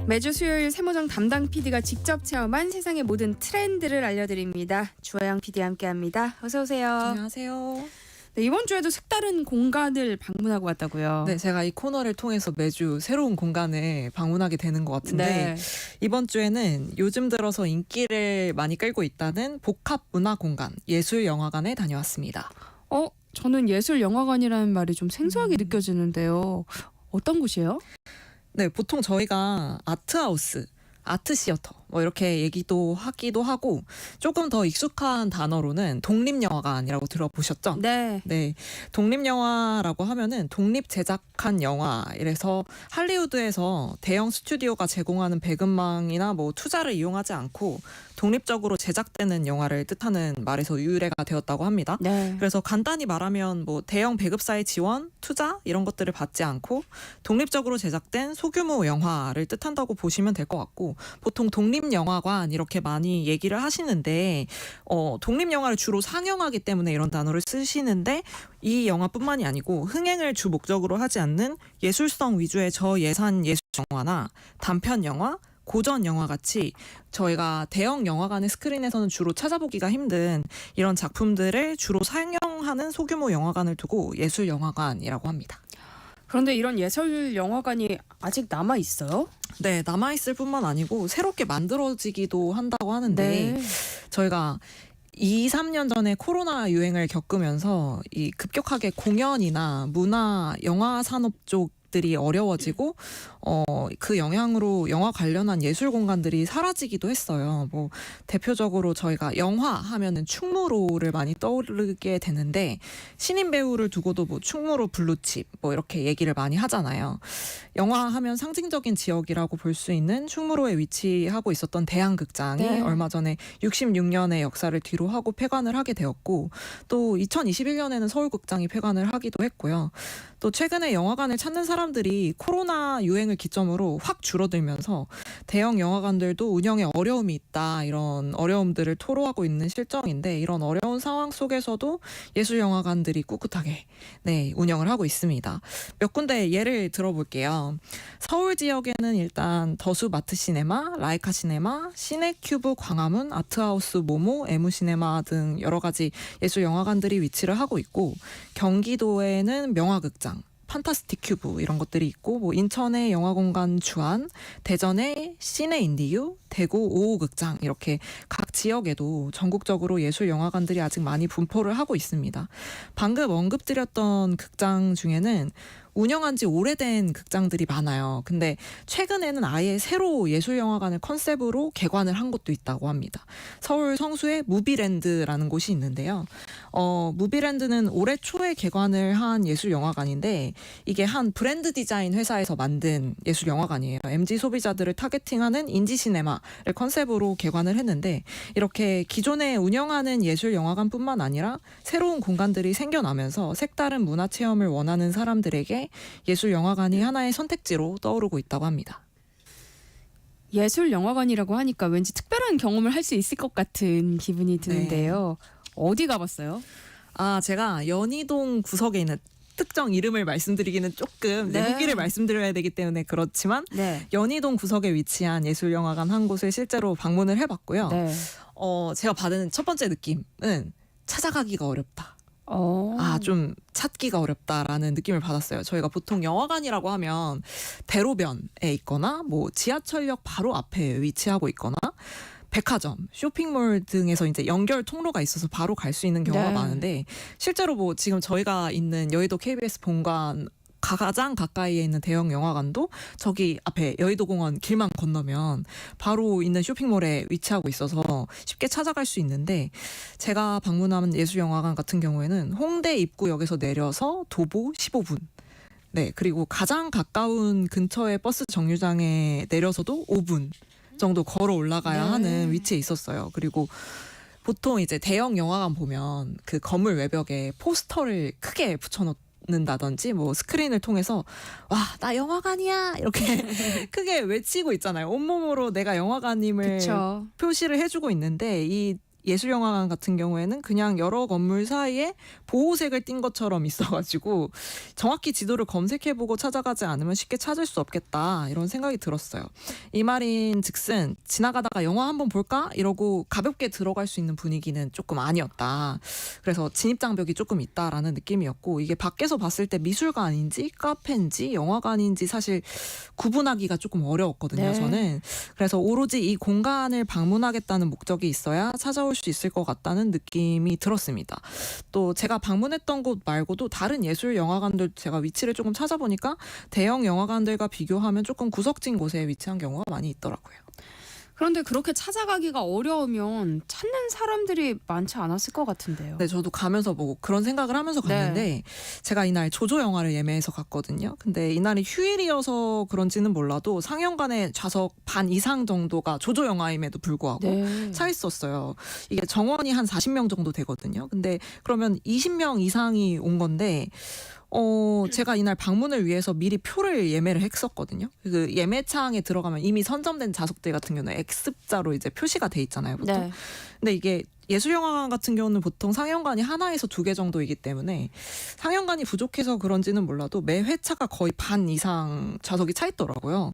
매주 수요일 세모정 담당 PD가 직접 체험한 세상의 모든 트렌드를 알려드립니다. 주하영 PD와 함께합니다. 어서 오세요. 안녕하세요. 네, 이번 주에도 색다른 공간을 방문하고 왔다고요. 네, 제가 이 코너를 통해서 매주 새로운 공간을 방문하게 되는 것 같은데 네. 이번 주에는 요즘 들어서 인기를 많이 끌고 있다는 복합문화공간 예술영화관에 다녀왔습니다. 저는 예술영화관이라는 말이 좀 생소하게 느껴지는데요. 어떤 곳이에요? 네, 보통 저희가 아트하우스, 아트시어터 뭐 이렇게 얘기도 하기도 하고 조금 더 익숙한 단어로는 독립영화관이라고 들어보셨죠? 네. 네, 독립영화라고 하면은 독립 제작한 영화, 이래서 할리우드에서 대형 스튜디오가 제공하는 배급망이나 뭐 투자를 이용하지 않고 독립적으로 제작되는 영화를 뜻하는 말에서 유래가 되었다고 합니다. 네. 그래서 간단히 말하면 뭐 대형 배급사의 지원, 투자 이런 것들을 받지 않고 독립적으로 제작된 소규모 영화를 뜻한다고 보시면 될 것 같고, 보통 독립영화관 이렇게 많이 얘기를 하시는데 독립영화를 주로 상영하기 때문에 이런 단어를 쓰시는데, 이 영화뿐만이 아니고 흥행을 주 목적으로 하지 않는 예술성 위주의 저예산 예술 영화나 단편 영화, 고전 영화 같이 저희가 대형 영화관의 스크린에서는 주로 찾아보기가 힘든 이런 작품들을 주로 상영하는 소규모 영화관을 두고 예술영화관이라고 합니다. 그런데 이런 예술영화관이 아직 남아 있어요? 네, 남아있을 뿐만 아니고 새롭게 만들어지기도 한다고 하는데, 네. 저희가 2, 3년 전에 코로나 유행을 겪으면서 이 급격하게 공연이나 문화, 영화 산업 쪽들이 어려워지고 그 영향으로 영화 관련한 예술 공간들이 사라지기도 했어요. 뭐 대표적으로 저희가 영화 하면은 충무로를 많이 떠오르게 되는데, 신인 배우를 두고도 뭐 충무로 블루칩 뭐 이렇게 얘기를 많이 하잖아요. 영화 하면 상징적인 지역이라고 볼 수 있는 충무로에 위치하고 있었던 대한극장이 네. 얼마 전에 66년의 역사를 뒤로 하고 폐관을 하게 되었고, 또 2021년에는 서울극장이 폐관을 하기도 했고요. 또 최근에 영화관을 찾는 사람들이 코로나 유행을 기점으로 확 줄어들면서 대형 영화관들도 운영에 어려움이 있다, 이런 어려움들을 토로하고 있는 실정인데, 이런 어려운 상황 속에서도 예술영화관들이 꿋꿋하게 운영을 하고 있습니다. 몇 군데 예를 들어볼게요. 서울 지역에는 일단 더수 마트시네마, 라이카 시네마, 시네큐브 광화문, 아트하우스 모모, 에무시네마 등 여러 가지 예술영화관들이 위치를 하고 있고, 경기도에는 명화극장, 판타스틱 큐브 이런 것들이 있고, 뭐 인천의 영화공간 주안, 대전의 시네인디유, 대구 5호 극장, 이렇게 각 지역에도 전국적으로 예술 영화관들이 아직 많이 분포를 하고 있습니다. 방금 언급드렸던 극장 중에는 운영한 지 오래된 극장들이 많아요. 근데 최근에는 아예 새로 예술영화관을 컨셉으로 개관을 한 곳도 있다고 합니다. 서울 성수에 무비랜드라는 곳이 있는데요. 무비랜드는 올해 초에 개관을 한 예술영화관인데, 이게 한 브랜드 디자인 회사에서 만든 예술영화관이에요. MZ 소비자들을 타겟팅하는 인지시네마를 컨셉으로 개관을 했는데, 이렇게 기존에 운영하는 예술영화관뿐만 아니라 새로운 공간들이 생겨나면서 색다른 문화체험을 원하는 사람들에게 예술영화관이 하나의 선택지로 떠오르고 있다고 합니다. 예술영화관이라고 하니까 왠지 특별한 경험을 할 수 있을 것 같은 기분이 드는데요. 어디 가봤어요? 제가 연희동 구석에 있는, 특정 이름을 말씀드리기는 조금 후기를 말씀드려야 되기 때문에 그렇지만, 네. 연희동 구석에 위치한 예술영화관 한 곳을 실제로 방문을 해봤고요. 네. 제가 받은 첫 번째 느낌은 찾아가기가 어렵다. 좀 찾기가 어렵다라는 느낌을 받았어요. 저희가 보통 영화관이라고 하면 대로변에 있거나 뭐 지하철역 바로 앞에 위치하고 있거나 백화점, 쇼핑몰 등에서 이제 연결 통로가 있어서 바로 갈 수 있는 경우가 많은데, 실제로 뭐 지금 저희가 있는 여의도 KBS 본관 가장 가까이에 있는 대형 영화관도 저기 앞에 여의도공원 길만 건너면 바로 있는 쇼핑몰에 위치하고 있어서 쉽게 찾아갈 수 있는데, 제가 방문한 예술영화관 같은 경우에는 홍대 입구역에서 내려서 도보 15분, 그리고 가장 가까운 근처의 버스 정류장에 내려서도 5분 정도 걸어 올라가야 하는 위치에 있었어요. 그리고 보통 이제 대형 영화관 보면 그 건물 외벽에 포스터를 크게 붙여놓는다든지 뭐 스크린을 통해서 와, 나 영화관이야 이렇게 크게 외치고 있잖아요. 온몸으로 내가 영화관임을 그쵸. 표시를 해주고 있는데, 이 예술영화관 같은 경우에는 그냥 여러 건물 사이에 보호색을 띈 것처럼 있어가지고 정확히 지도를 검색해보고 찾아가지 않으면 쉽게 찾을 수 없겠다 이런 생각이 들었어요. 이 말인 즉슨 지나가다가 영화 한번 볼까? 이러고 가볍게 들어갈 수 있는 분위기는 조금 아니었다. 그래서 진입장벽이 조금 있다라는 느낌이었고 이게 밖에서 봤을 때 미술관인지 카페인지 영화관인지 사실 구분하기가 조금 어려웠거든요. 네. 저는. 그래서 오로지 이 공간을 방문하겠다는 목적이 있어야 찾아올 수 있을 것 같다는 느낌이 들었습니다. 또 제가 방문했던 곳 말고도 다른 예술 영화관들 제가 위치를 조금 찾아보니까 대형 영화관들과 비교하면 조금 구석진 곳에 위치한 경우가 많이 있더라고요. 그런데 그렇게 찾아가기가 어려우면 찾는 사람들이 많지 않았을 것 같은데요. 네, 저도 가면서 뭐 그런 생각을 하면서 갔는데 제가 이날 조조 영화를 예매해서 갔거든요. 근데 이날이 휴일이어서 그런지는 몰라도 상영관의 좌석 반 이상 정도가 조조 영화임에도 불구하고 네. 차 있었어요. 이게 정원이 한 40명 정도 되거든요. 근데 그러면 20명 이상이 온 건데 제가 이날 방문을 위해서 미리 표를 예매를 했었거든요. 그 예매창에 들어가면 이미 선점된 좌석들 같은 경우는 X자로 이제 표시가 돼 있잖아요, 보통. 네. 근데 이게 예술영화관 같은 경우는 보통 상영관이 하나에서 2개 정도이기 때문에 상영관이 부족해서 그런지는 몰라도 매 회차가 거의 반 이상 좌석이 차 있더라고요.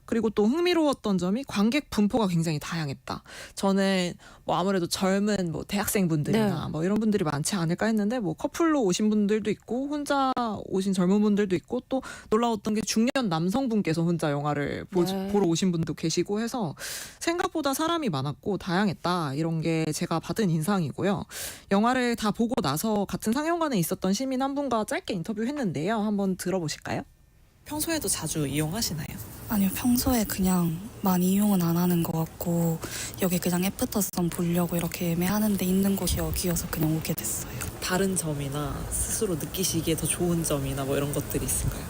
그리고 또 흥미로웠던 점이 관객 분포가 굉장히 다양했다. 저는 뭐 아무래도 젊은 뭐 대학생분들이나 뭐 이런 분들이 많지 않을까 했는데 뭐 커플로 오신 분들도 있고 혼자 오신 젊은 분들도 있고 또 놀라웠던 게 중년 남성분께서 혼자 영화를 보러 오신 분도 계시고 해서 생각보다 사람이 많았고 다양했다. 이런 게 제가 받은 인상이고요. 영화를 다 보고 나서 같은 상영관에 있었던 시민 한 분과 짧게 인터뷰했는데요. 한번 들어보실까요? 평소에도 자주 이용하시나요? 아니요, 평소에 그냥 많이 이용은 안 하는 것 같고 여기 그냥 애프터선 보려고 이렇게 예매하는데 있는 곳이 여기여서 그냥 오게 됐어요. 다른 점이나 스스로 느끼시기에 더 좋은 점이나 뭐 이런 것들이 있을까요?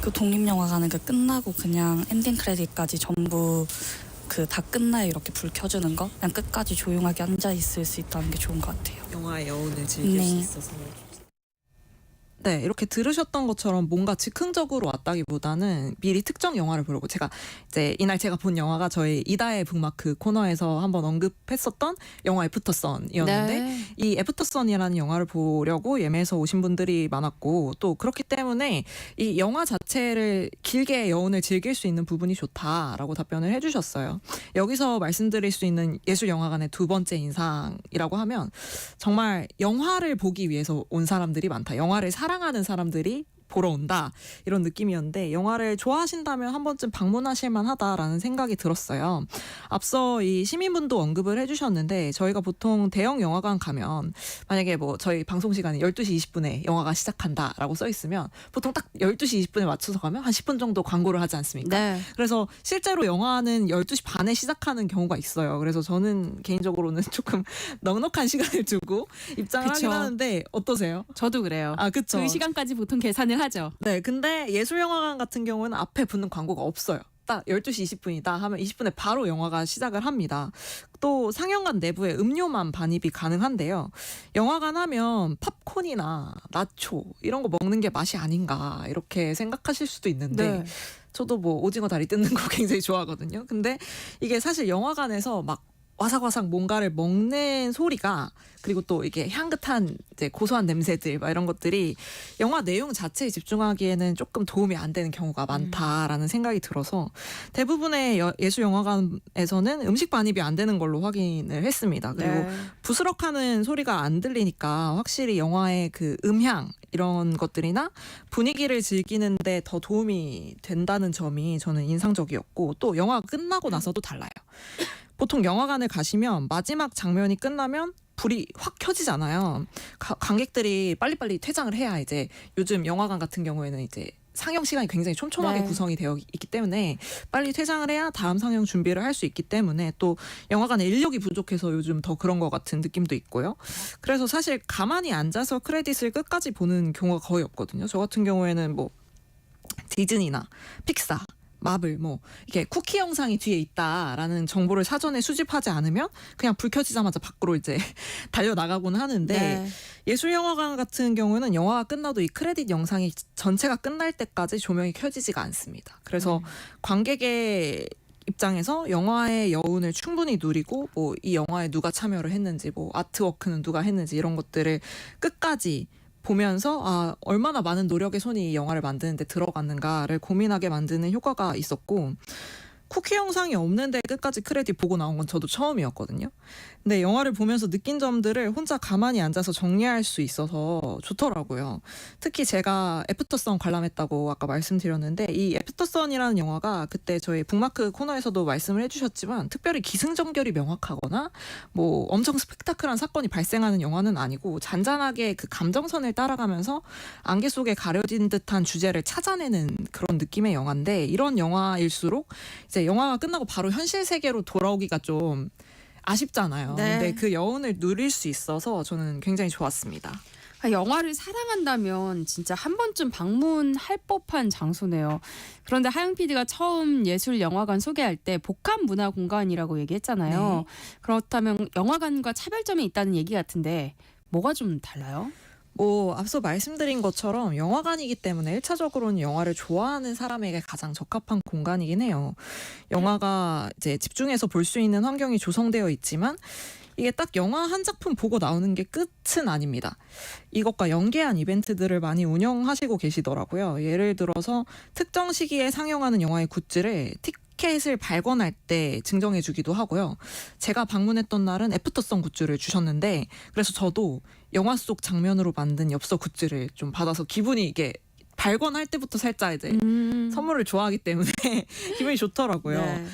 그 독립영화관은 그 끝나고 그냥 엔딩 크레딧까지 전부 그 다 끝나요 이렇게 불 켜주는 거 그냥 끝까지 조용하게 앉아 있을 수 있다는 게 좋은 것 같아요. 영화의 여운을 즐길 수 네. 있어서. 네, 이렇게 들으셨던 것처럼 뭔가 즉흥적으로 왔다기보다는 미리 특정 영화를 보려고 제가 이제 이날 제가 본 영화가 저희 이다의 북마크 코너에서 한번 언급했었던 영화 애프터선이었는데 네. 이 애프터선이라는 영화를 보려고 예매해서 오신 분들이 많았고 또 그렇기 때문에 이 영화 자체를 길게 여운을 즐길 수 있는 부분이 좋다라고 답변을 해주셨어요. 여기서 말씀드릴 수 있는 예술영화관의 두 번째 인상이라고 하면 정말 영화를 보기 위해서 온 사람들이 많다. 영화를 사랑하는 사람들이 보러 온다 이런 느낌이었는데 영화를 좋아하신다면 한 번쯤 방문하실 만하다라는 생각이 들었어요. 앞서 이 시민분도 언급을 해주셨는데 저희가 보통 대형 영화관 가면 만약에 뭐 저희 방송 시간이 12시 20분에 영화가 시작한다라고 써 있으면 보통 딱 12시 20분에 맞춰서 가면 한 10분 정도 광고를 하지 않습니까? 네. 그래서 실제로 영화는 12시 반에 시작하는 경우가 있어요. 그래서 저는 개인적으로는 조금 넉넉한 시간을 두고 입장을 그쵸. 하긴 하는데 어떠세요? 저도 그래요. 아, 그쵸. 그 시간까지 보통 계산을 하죠. 네, 근데 예술영화관 같은 경우는 앞에 붙는 광고가 없어요. 딱 12시 20분이다 하면 20분에 바로 영화가 시작을 합니다. 또 상영관 내부에 음료만 반입이 가능한데요. 영화관 하면 팝콘이나 나초 이런 거 먹는 게 맛이 아닌가 이렇게 생각하실 수도 있는데 저도 뭐 오징어 다리 뜯는 거 굉장히 좋아하거든요. 근데 이게 사실 영화관에서 막 와삭와삭 뭔가를 먹는 소리가 그리고 또 이게 향긋한 이제 고소한 냄새들 막 이런 것들이 영화 내용 자체에 집중하기에는 조금 도움이 안 되는 경우가 많다라는 생각이 들어서 대부분의 예술 영화관에서는 음식 반입이 안 되는 걸로 확인을 했습니다. 그리고 부스럭하는 소리가 안 들리니까 확실히 영화의 그 음향 이런 것들이나 분위기를 즐기는데 더 도움이 된다는 점이 저는 인상적이었고 또 영화 끝나고 나서도 달라요. 보통 영화관을 가시면 마지막 장면이 끝나면 불이 확 켜지잖아요. 관객들이 빨리빨리 퇴장을 해야 이제 요즘 영화관 같은 경우에는 이제 상영 시간이 굉장히 촘촘하게 구성이 되어 있기 때문에 빨리 퇴장을 해야 다음 상영 준비를 할 수 있기 때문에 또 영화관에 인력이 부족해서 요즘 더 그런 것 같은 느낌도 있고요. 그래서 사실 가만히 앉아서 크레딧을 끝까지 보는 경우가 거의 없거든요. 저 같은 경우에는 뭐 디즈니나 픽사 마블 뭐 이게 쿠키 영상이 뒤에 있다라는 정보를 사전에 수집하지 않으면 그냥 불 켜지자마자 밖으로 이제 달려 나가곤 하는데 예술영화관 같은 경우는 영화가 끝나도 이 크레딧 영상이 전체가 끝날 때까지 조명이 켜지지가 않습니다. 그래서 관객의 입장에서 영화의 여운을 충분히 누리고 뭐 이 영화에 누가 참여를 했는지 뭐 아트워크는 누가 했는지 이런 것들을 끝까지 보면서 얼마나 많은 노력의 손이 이 영화를 만드는데 들어갔는가를 고민하게 만드는 효과가 있었고, 쿠키 영상이 없는데 끝까지 크레딧 보고 나온 건 저도 처음이었거든요. 근데 영화를 보면서 느낀 점들을 혼자 가만히 앉아서 정리할 수 있어서 좋더라고요. 특히 제가 애프터선 관람했다고 아까 말씀드렸는데, 이 애프터선이라는 영화가 그때 저희 북마크 코너에서도 말씀을 해주셨지만 특별히 기승전결이 명확하거나 뭐 엄청 스펙타클한 사건이 발생하는 영화는 아니고 잔잔하게 그 감정선을 따라가면서 안개 속에 가려진 듯한 주제를 찾아내는 그런 느낌의 영화인데, 이런 영화일수록 이제 영화가 끝나고 바로 현실 세계로 돌아오기가 좀 아쉽잖아요. 네. 근데 그 여운을 누릴 수 있어서 저는 굉장히 좋았습니다. 영화를 사랑한다면 진짜 한 번쯤 방문할 법한 장소네요. 그런데 하영 PD가 처음 예술영화관 소개할 때 복합문화공간이라고 얘기했잖아요. 네. 그렇다면 영화관과 차별점이 있다는 얘기 같은데 뭐가 좀 달라요? 뭐 앞서 말씀드린 것처럼 영화관이기 때문에 1차적으로는 영화를 좋아하는 사람에게 가장 적합한 공간이긴 해요. 영화가 이제 집중해서 볼 수 있는 환경이 조성되어 있지만 이게 딱 영화 한 작품 보고 나오는 게 끝은 아닙니다. 이것과 연계한 이벤트들을 많이 운영하시고 계시더라고요. 예를 들어서 특정 시기에 상영하는 영화의 굿즈를 티켓을 발권할 때 증정해 주기도 하고요. 제가 방문했던 날은 애프터선 굿즈를 주셨는데, 그래서 저도 영화 속 장면으로 만든 엽서 굿즈를 좀 받아서 기분이 이게 발권할 때부터 살짝 이제 선물을 좋아하기 때문에 기분이 좋더라고요. 네.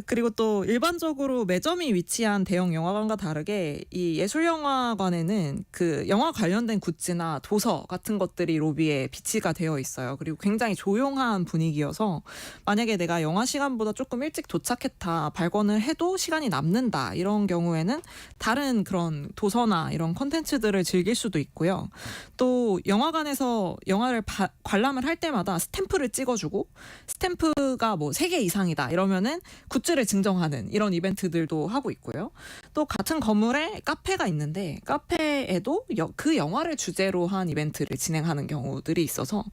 그리고 또 일반적으로 매점이 위치한 대형 영화관과 다르게 이 예술영화관에는 그 영화 관련된 굿즈나 도서 같은 것들이 로비에 비치가 되어 있어요. 그리고 굉장히 조용한 분위기여서 만약에 내가 영화 시간보다 조금 일찍 도착했다, 발권을 해도 시간이 남는다, 이런 경우에는 다른 그런 도서나 이런 콘텐츠들을 즐길 수도 있고요. 또 영화관에서 영화를 관람을 할 때마다 스탬프를 찍어주고, 스탬프가 뭐 3개 이상이다 이러면은 굿즈를 증정하는 이런 이벤트들도 하고 있고요. 또 같은 건물에 카페가 있는데 카페에도 그 영화를 주제로 한 이벤트를 진행하는 경우들이 있어서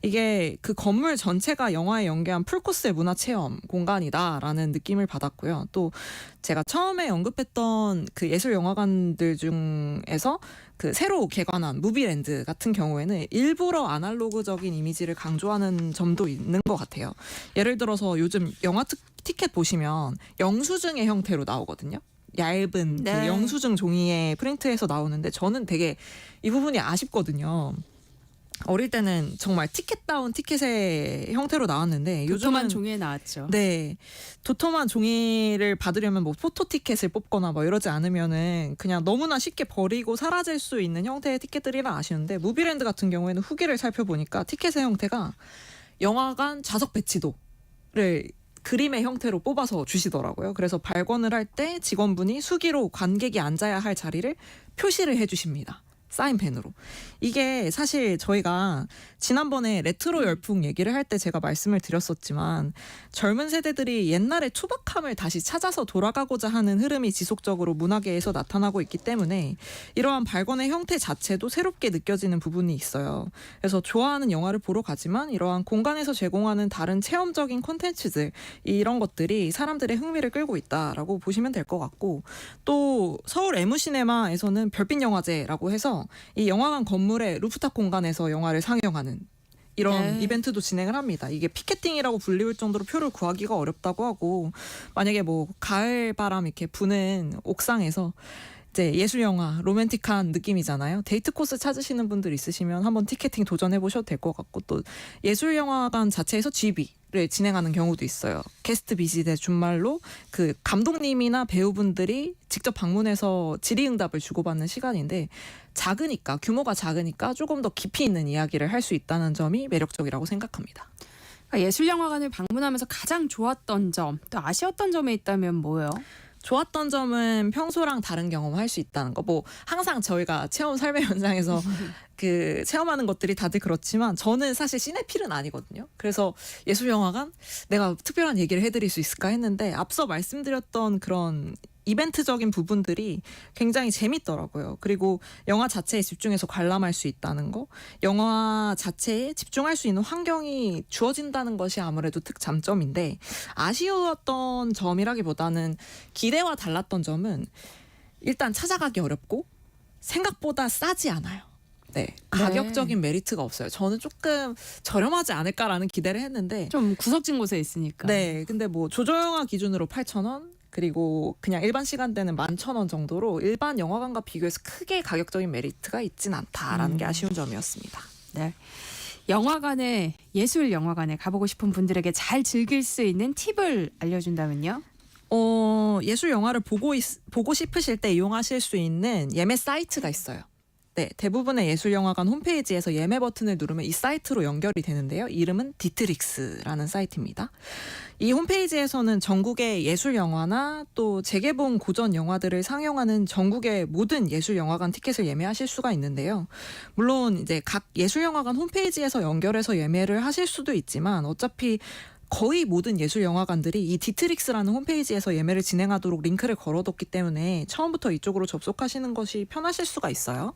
이게 그 건물 전체가 영화에 연계한 풀코스의 문화체험 공간이다라는 느낌을 받았고요. 또 제가 처음에 언급했던 그 예술영화관들 중에서 그 새로 개관한 무비랜드 같은 경우에는 일부러 아날로그적인 이미지를 강조하는 점도 있는 것 같아요. 예를 들어서 요즘 영화 티켓 보시면 영수증의 형태로 나오거든요. 얇은 네. 그 영수증 종이에 프린트해서 나오는데 저는 되게 이 부분이 아쉽거든요. 어릴 때는 정말 티켓다운 티켓의 형태로 나왔는데 도톰한 요즘은 종이에 나왔죠. 네, 도톰한 종이를 받으려면 뭐 포토 티켓을 뽑거나 뭐 이러지 않으면은 그냥 너무나 쉽게 버리고 사라질 수 있는 형태의 티켓들이라 아쉬운데, 무비랜드 같은 경우에는 후기를 살펴보니까 티켓의 형태가 영화관 좌석 배치도를 그림의 형태로 뽑아서 주시더라고요. 그래서 발권을 할 때 직원분이 수기로 관객이 앉아야 할 자리를 표시를 해주십니다. 사인펜으로. 이게 사실 저희가 지난번에 레트로 열풍 얘기를 할 때 제가 말씀을 드렸었지만, 젊은 세대들이 옛날의 투박함을 다시 찾아서 돌아가고자 하는 흐름이 지속적으로 문화계에서 나타나고 있기 때문에 이러한 발권의 형태 자체도 새롭게 느껴지는 부분이 있어요. 그래서 좋아하는 영화를 보러 가지만 이러한 공간에서 제공하는 다른 체험적인 콘텐츠들, 이런 것들이 사람들의 흥미를 끌고 있다라고 보시면 될 것 같고, 또 서울 에무시네마에서는 별빛 영화제라고 해서 이 영화관 건물의 루프탑 공간에서 영화를 상영하는 이런 네. 이벤트도 진행을 합니다. 이게 피켓팅이라고 불리울 정도로 표를 구하기가 어렵다고 하고, 만약에 뭐 가을 바람 이렇게 부는 옥상에서 이제 예술 영화 로맨틱한 느낌이잖아요. 데이트 코스 찾으시는 분들 있으시면 한번 티켓팅 도전해 보셔도 될 것 같고, 또 예술 영화관 자체에서 GB를 진행하는 경우도 있어요. 게스트 비짓의 준말로 그 감독님이나 배우분들이 직접 방문해서 질의응답을 주고받는 시간인데, 작으니까, 규모가 작으니까 조금 더 깊이 있는 이야기를 할 수 있다는 점이 매력적이라고 생각합니다. 그러니까 예술영화관을 방문하면서 가장 좋았던 점, 또 아쉬웠던 점이 있다면 뭐예요? 좋았던 점은 평소랑 다른 경험을 할 수 있다는 거. 뭐 항상 저희가 체험 삶의 현장에서 그 체험하는 것들이 다들 그렇지만 저는 사실 시네필은 아니거든요. 그래서 예술영화관 내가 특별한 얘기를 해드릴 수 있을까 했는데, 앞서 말씀드렸던 그런 이벤트적인 부분들이 굉장히 재밌더라고요. 그리고 영화 자체에 집중해서 관람할 수 있다는 거, 영화 자체에 집중할 수 있는 환경이 주어진다는 것이 아무래도 특장점인데, 아쉬웠던 점이라기보다는 기대와 달랐던 점은 일단 찾아가기 어렵고 생각보다 싸지 않아요. 네, 가격적인 메리트가 없어요. 저는 조금 저렴하지 않을까라는 기대를 했는데 좀 구석진 곳에 있으니까. 네, 근데 뭐 조조영화 기준으로 8,000원, 그리고 그냥 일반 시간대는 11,000원 정도로 일반 영화관과 비교해서 크게 가격적인 메리트가 있진 않다라는 게 아쉬운 점이었습니다. 네. 영화관에 예술 영화관에 가보고 싶은 분들에게 잘 즐길 수 있는 팁을 알려준다면요? 예술 영화를 보고 싶으실 때 이용하실 수 있는 예매 사이트가 있어요. 네, 대부분의 예술영화관 홈페이지에서 예매 버튼을 누르면 이 사이트로 연결이 되는데요. 이름은 디트릭스라는 사이트입니다. 이 홈페이지에서는 전국의 예술영화나 또 재개봉 고전 영화들을 상영하는 전국의 모든 예술영화관 티켓을 예매하실 수가 있는데요. 물론 이제 각 예술영화관 홈페이지에서 연결해서 예매를 하실 수도 있지만 어차피 거의 모든 예술 영화관들이 이 디트릭스라는 홈페이지에서 예매를 진행하도록 링크를 걸어뒀기 때문에 처음부터 이쪽으로 접속하시는 것이 편하실 수가 있어요.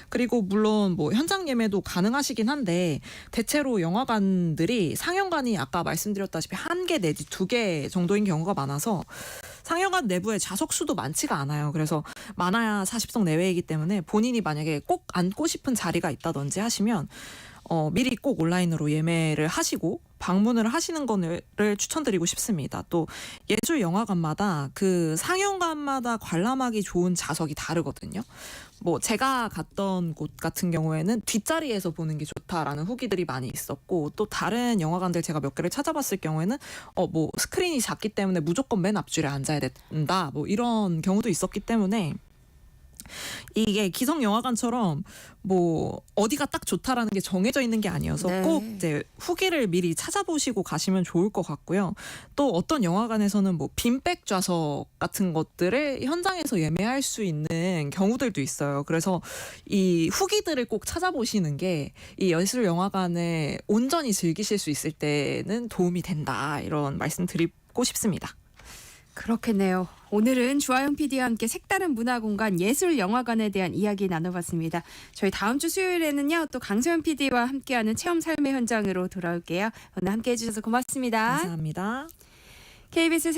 그리고 물론 뭐 현장 예매도 가능하시긴 한데 대체로 영화관들이 상영관이 아까 말씀드렸다시피 1개 내지 2개 정도인 경우가 많아서 상영관 내부에 좌석 수도 많지가 않아요. 그래서 많아야 40석 내외이기 때문에 본인이 만약에 꼭 앉고 싶은 자리가 있다든지 하시면 미리 꼭 온라인으로 예매를 하시고 방문을 하시는 거를 추천드리고 싶습니다. 또 예술 영화관마다 그 상영관마다 관람하기 좋은 좌석이 다르거든요. 뭐 제가 갔던 곳 같은 경우에는 뒷자리에서 보는 게 좋다라는 후기들이 많이 있었고, 또 다른 영화관들 제가 몇 개를 찾아봤을 경우에는 뭐 스크린이 작기 때문에 무조건 맨 앞줄에 앉아야 된다, 뭐 이런 경우도 있었기 때문에 이게 기성 영화관처럼 뭐 어디가 딱 좋다라는 게 정해져 있는 게 아니어서 네. 꼭 이제 후기를 미리 찾아보시고 가시면 좋을 것 같고요. 또 어떤 영화관에서는 뭐 빈백 좌석 같은 것들을 현장에서 예매할 수 있는 경우들도 있어요. 그래서 이 후기들을 꼭 찾아보시는 게 이 예술 영화관을 온전히 즐기실 수 있을 때는 도움이 된다, 이런 말씀 드리고 싶습니다. 그렇겠네요. 오늘은 주하영 PD와 함께 색다른 문화공간 예술영화관에 대한 이야기 나눠봤습니다. 저희 다음 주 수요일에는요, 또 강소연 PD와 함께하는 체험 삶의 현장으로 돌아올게요. 오늘 함께해 주셔서 고맙습니다. 감사합니다. KBS